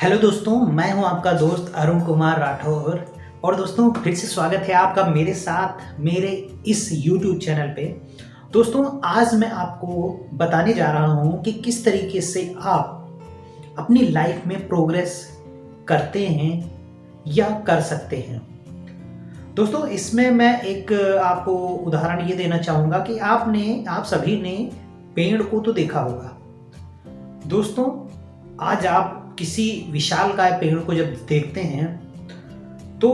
Hello दोस्तों, मैं हूं आपका दोस्त अरुण कुमार राठौर। और दोस्तों फिर से स्वागत है आपका मेरे साथ मेरे इस YouTube चैनल पे। दोस्तों आज मैं आपको बताने जा रहा हूं कि किस तरीके से आप अपनी लाइफ में प्रोग्रेस करते हैं या कर सकते हैं। दोस्तों इसमें मैं एक आपको उदाहरण ये देना चाहूँगा कि आप सभी ने पेड़ को तो देखा होगा। दोस्तों आज आप किसी विशालकाय पेड़ को जब देखते हैं तो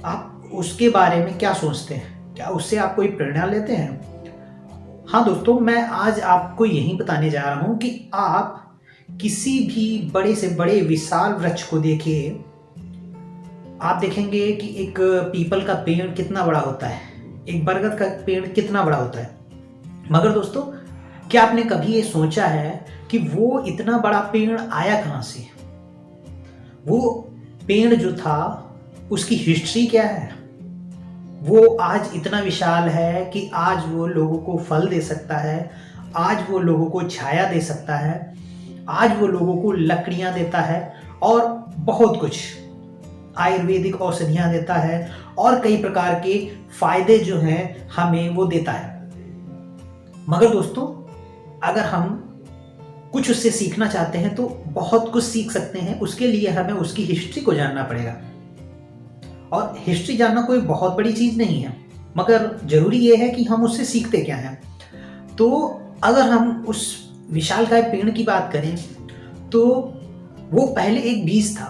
आप उसके बारे में क्या सोचते हैं? क्या उससे आप कोई प्रेरणा लेते हैं? हाँ दोस्तों, मैं आज आपको यही बताने जा रहा हूँ कि आप किसी भी बड़े से बड़े विशाल वृक्ष को देखिए। आप देखेंगे कि एक पीपल का पेड़ कितना बड़ा होता है, एक बरगद का पेड़ कितना बड़ा होता है। मगर दोस्तों क्या आपने कभी ये सोचा है कि वो इतना बड़ा पेड़ आया कहाँ से? वो पेड़ जो था उसकी हिस्ट्री क्या है? वो आज इतना विशाल है कि आज वो लोगों को फल दे सकता है, आज वो लोगों को छाया दे सकता है, आज वो लोगों को लकड़ियां देता है और बहुत कुछ आयुर्वेदिक औषधियां देता है और कई प्रकार के फायदे जो हैं हमें वो देता है। मगर दोस्तों अगर हम कुछ उससे सीखना चाहते हैं तो बहुत कुछ सीख सकते हैं। उसके लिए हमें उसकी हिस्ट्री को जानना पड़ेगा। और हिस्ट्री जानना कोई बहुत बड़ी चीज नहीं है, मगर जरूरी ये है कि हम उससे सीखते क्या हैं। तो अगर हम उस विशालकाय पेड़ की बात करें तो वो पहले एक बीज था,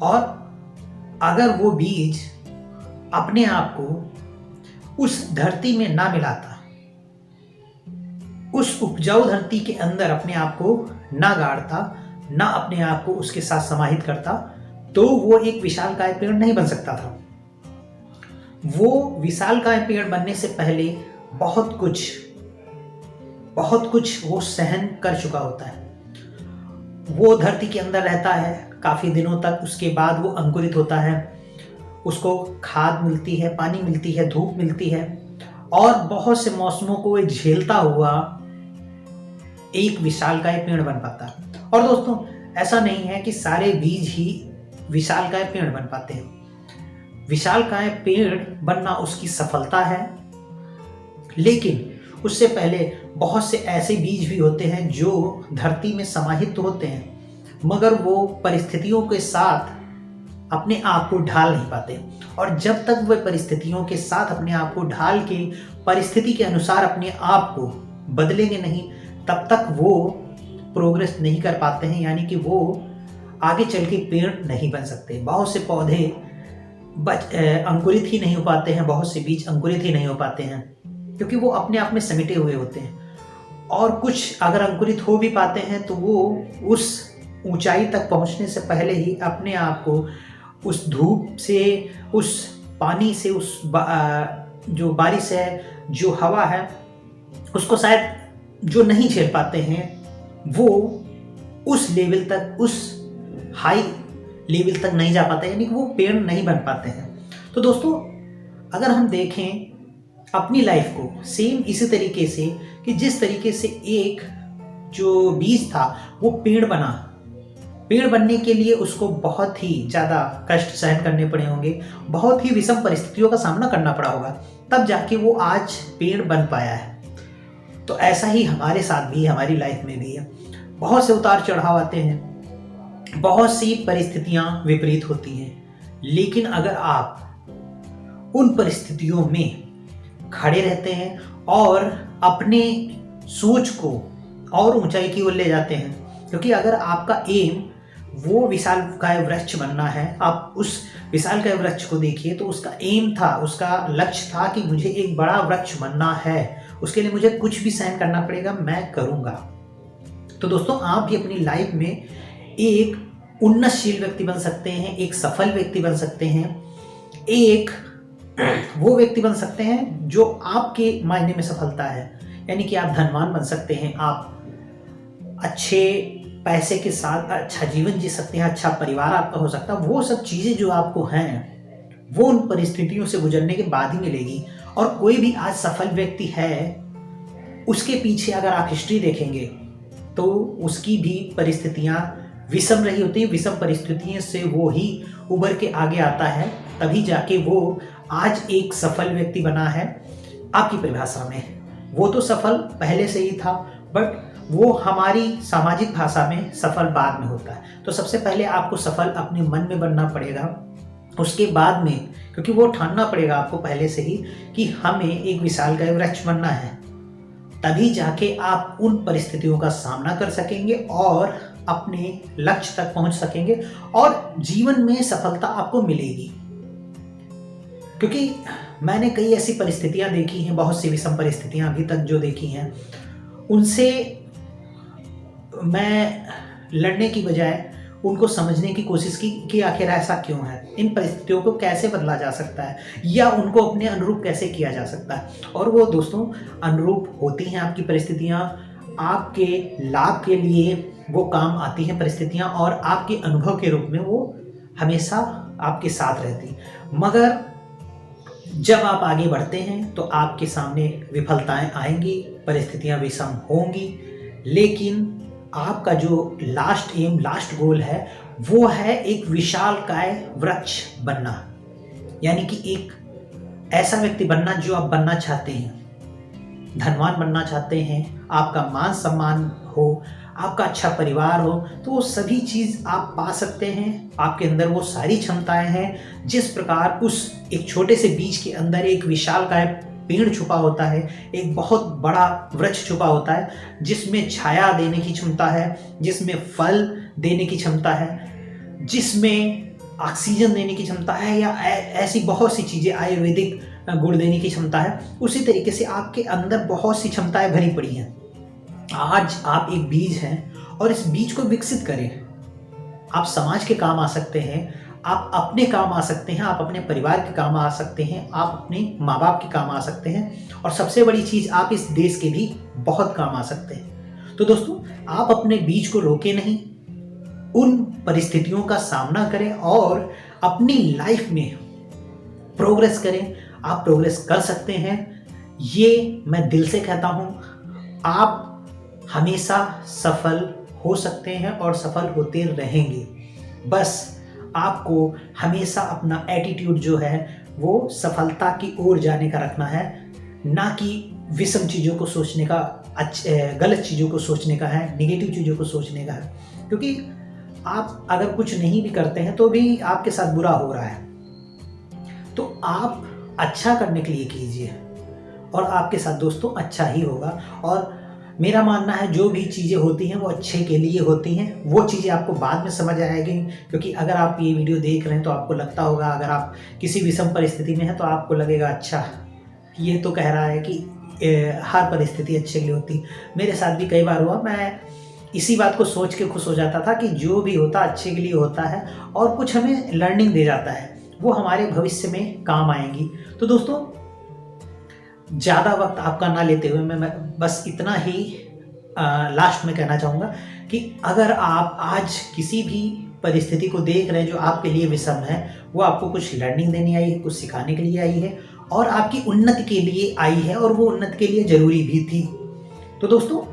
और अगर वो बीज अपने आप को उस धरती में ना मिलाता, उस उपजाऊ धरती के अंदर अपने आप को ना गाड़ता, ना अपने आप को उसके साथ समाहित करता, तो वो एक विशालकाय पेड़ नहीं बन सकता था। वो विशालकाय पेड़ बनने से पहले बहुत कुछ वो सहन कर चुका होता है। वो धरती के अंदर रहता है काफी दिनों तक, उसके बाद वो अंकुरित होता है, उसको खाद मिलती है, पानी मिलती है, धूप मिलती है, और बहुत से मौसमों को झेलता हुआ एक विशालकाय पेड़ बन पाता है। और दोस्तों ऐसा नहीं है कि सारे बीज ही विशालकाय पेड़ बन पाते हैं। विशालकाय पेड़ बनना उसकी सफलता है, लेकिन उससे पहले बहुत से ऐसे बीज भी होते हैं जो धरती में समाहित तो होते हैं, मगर वो परिस्थितियों के साथ अपने आप को ढाल नहीं पाते। और जब तक वे परिस्थितियों के साथ अपने आप को ढाल के परिस्थिति के अनुसार अपने आप को बदलेंगे नहीं, तब तक वो प्रोग्रेस नहीं कर पाते हैं, यानी कि वो आगे चल के पेड़ नहीं बन सकते। बहुत से पौधे अंकुरित ही नहीं हो पाते हैं, बहुत से बीज अंकुरित ही नहीं हो पाते हैं, क्योंकि वो अपने आप में समेटे हुए होते हैं। और कुछ अगर अंकुरित हो भी पाते हैं तो वो उस ऊंचाई तक पहुंचने से पहले ही अपने आप को उस धूप से, उस पानी से, जो बारिश है, जो हवा है, उसको शायद जो नहीं झेल पाते हैं, वो उस लेवल तक, उस हाई लेवल तक नहीं जा पाते, यानी कि वो पेड़ नहीं बन पाते हैं। तो दोस्तों अगर हम देखें अपनी लाइफ को सेम इसी तरीके से, कि जिस तरीके से एक जो बीज था वो पेड़ बना, पेड़ बनने के लिए उसको बहुत ही ज़्यादा कष्ट सहन करने पड़े होंगे, बहुत ही विषम परिस्थितियों का सामना करना पड़ा होगा, तब जाके वो आज पेड़ बन पाया है। तो ऐसा ही हमारे साथ भी, हमारी लाइफ में भी है। बहुत से उतार चढ़ाव आते हैं, बहुत सी परिस्थितियां विपरीत होती हैं, लेकिन अगर आप उन परिस्थितियों में खड़े रहते हैं और अपने सोच को और ऊंचाई की ओर ले जाते हैं, क्योंकि अगर आपका एम वो विशालकाय वृक्ष बनना है, आप उस विशालकाय वृक्ष को देखिए तो उसका एम था, उसका लक्ष्य था कि मुझे एक बड़ा वृक्ष बनना है, उसके लिए मुझे कुछ भी सहन करना पड़ेगा, मैं करूंगा। तो दोस्तों आप भी अपनी लाइफ में एक उन्नतशील व्यक्ति बन सकते हैं, एक सफल व्यक्ति बन सकते हैं, एक वो व्यक्ति बन सकते हैं जो आपके मायने में सफलता है, यानी कि आप धनवान बन सकते हैं, आप अच्छे पैसे के साथ अच्छा जीवन जी सकते हैं, अच्छा परिवार आपका हो सकता है। वो सब चीज़ें जो आपको हैं वो उन परिस्थितियों से गुजरने के बाद ही मिलेगी। और कोई भी आज सफल व्यक्ति है, उसके पीछे अगर आप हिस्ट्री देखेंगे तो उसकी भी परिस्थितियां विषम रही होती है, विषम परिस्थितियों से वो ही उभर के आगे आता है, तभी जाके वो आज एक सफल व्यक्ति बना है आपकी परिभाषा में। वो तो सफल पहले से ही था, बट वो हमारी सामाजिक भाषा में सफल बाद में होता है। तो सबसे पहले आपको सफल अपने मन में बनना पड़ेगा, उसके बाद में, क्योंकि वो ठानना पड़ेगा आपको पहले से ही कि हमें एक विशालकाय वृक्ष बनना है, तभी जाके आप उन परिस्थितियों का सामना कर सकेंगे और अपने लक्ष्य तक पहुंच सकेंगे और जीवन में सफलता आपको मिलेगी। क्योंकि मैंने कई ऐसी परिस्थितियां देखी हैं, बहुत सी विषम परिस्थितियां अभी तक जो देखी हैं, उनसे मैं लड़ने की बजाय उनको समझने की कोशिश की कि आखिर ऐसा क्यों है, इन परिस्थितियों को कैसे बदला जा सकता है या उनको अपने अनुरूप कैसे किया जा सकता है। और वो दोस्तों अनुरूप होती हैं आपकी परिस्थितियाँ, आपके लाभ के लिए वो काम आती हैं परिस्थितियाँ और आपके अनुभव के रूप में वो हमेशा आपके साथ रहती। मगर जब आप आगे बढ़ते हैं तो आपके सामने विफलताएं आएंगी, परिस्थितियां विषम होंगी, लेकिन आपका जो लास्ट एम, लास्ट गोल है, वो है एक विशालकाय वृक्ष बनना, यानी कि एक ऐसा व्यक्ति बनना जो आप बनना चाहते हैं। धनवान बनना चाहते हैं, आपका मान सम्मान हो, आपका अच्छा परिवार हो, तो वो सभी चीज़ आप पा सकते हैं। आपके अंदर वो सारी क्षमताएं हैं। जिस प्रकार उस एक छोटे से बीज के अंदर एक विशालकाय पेड़ छुपा होता है, एक बहुत बड़ा वृक्ष छुपा होता है, जिसमें छाया देने की क्षमता है, जिसमें फल देने की क्षमता है, जिसमें ऑक्सीजन देने की क्षमता है, या ऐसी बहुत सी चीज़ें, आयुर्वेदिक गुण देने की क्षमता है। उसी तरीके से आपके अंदर बहुत सी क्षमताएं भरी पड़ी हैं। आज आप एक बीज हैं और इस बीज को विकसित करें। आप समाज के काम आ सकते हैं, आप अपने काम आ सकते हैं, आप अपने परिवार के काम आ सकते हैं, आप अपने माँ बाप के काम आ सकते हैं, और सबसे बड़ी चीज़, आप इस देश के भी बहुत काम आ सकते हैं। तो दोस्तों, आप अपने बीज को रोके नहीं, उन परिस्थितियों का सामना करें और अपनी लाइफ में प्रोग्रेस करें। आप प्रोग्रेस कर सकते हैं, ये मैं दिल से कहता हूँ। आप हमेशा सफल हो सकते हैं और सफल होते रहेंगे। बस आपको हमेशा अपना एटीट्यूड जो है वो सफलता की ओर जाने का रखना है, ना कि विषम चीज़ों को सोचने का, गलत चीज़ों को सोचने का है, निगेटिव चीज़ों को सोचने का है। क्योंकि आप अगर कुछ नहीं भी करते हैं तो भी आपके साथ बुरा हो रहा है, तो आप अच्छा करने के लिए कीजिए और आपके साथ दोस्तों अच्छा ही होगा। और मेरा मानना है जो भी चीज़ें होती हैं वो अच्छे के लिए होती हैं। वो चीज़ें आपको बाद में समझ आएगी, क्योंकि अगर आप ये वीडियो देख रहे हैं तो आपको लगता होगा, अगर आप किसी विषम परिस्थिति में हैं तो आपको लगेगा अच्छा ये तो कह रहा है कि हर परिस्थिति अच्छे के लिए होती। मेरे साथ भी कई बार हुआ, मैं इसी बात को सोच के खुश हो जाता था कि जो भी होता अच्छे के लिए होता है और कुछ हमें लर्निंग दे जाता है, वो हमारे भविष्य में काम आएंगी। तो दोस्तों, ज़्यादा वक्त आपका ना लेते हुए मैं बस इतना ही लास्ट में कहना चाहूँगा कि अगर आप आज किसी भी परिस्थिति को देख रहे हैं जो आपके लिए विषम है, वो आपको कुछ लर्निंग देने आई है, कुछ सिखाने के लिए आई है और आपकी उन्नति के लिए आई है, और वो उन्नति के लिए ज़रूरी भी थी। तो दोस्तों,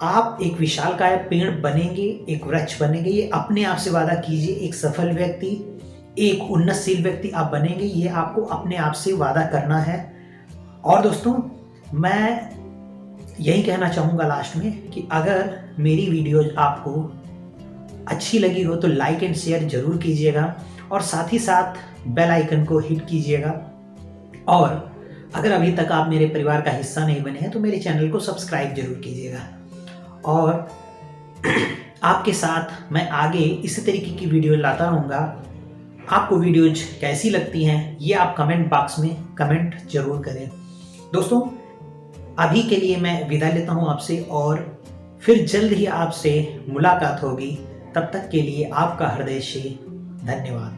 आप एक विशालकाय पेड़ बनेंगे, एक वृक्ष बनेंगे, ये अपने आप से वादा कीजिए। एक सफल व्यक्ति, एक उन्नतशील व्यक्ति आप बनेंगे, ये आपको अपने आप से वादा करना है। और दोस्तों, मैं यही कहना चाहूँगा लास्ट में कि अगर मेरी वीडियो आपको अच्छी लगी हो तो लाइक एंड शेयर ज़रूर कीजिएगा, और साथ ही साथ बेल आइकन को हिट कीजिएगा। और अगर अभी तक आप मेरे परिवार का हिस्सा नहीं बने हैं तो मेरे चैनल को सब्सक्राइब जरूर कीजिएगा। और आपके साथ मैं आगे इसी तरीके की वीडियो लाता रहूँगा। आपको वीडियोज कैसी लगती हैं ये आप कमेंट बॉक्स में कमेंट जरूर करें। दोस्तों, अभी के लिए मैं विदा लेता हूं आपसे, और फिर जल्द ही आपसे मुलाकात होगी। तब तक के लिए आपका हृदय से धन्यवाद।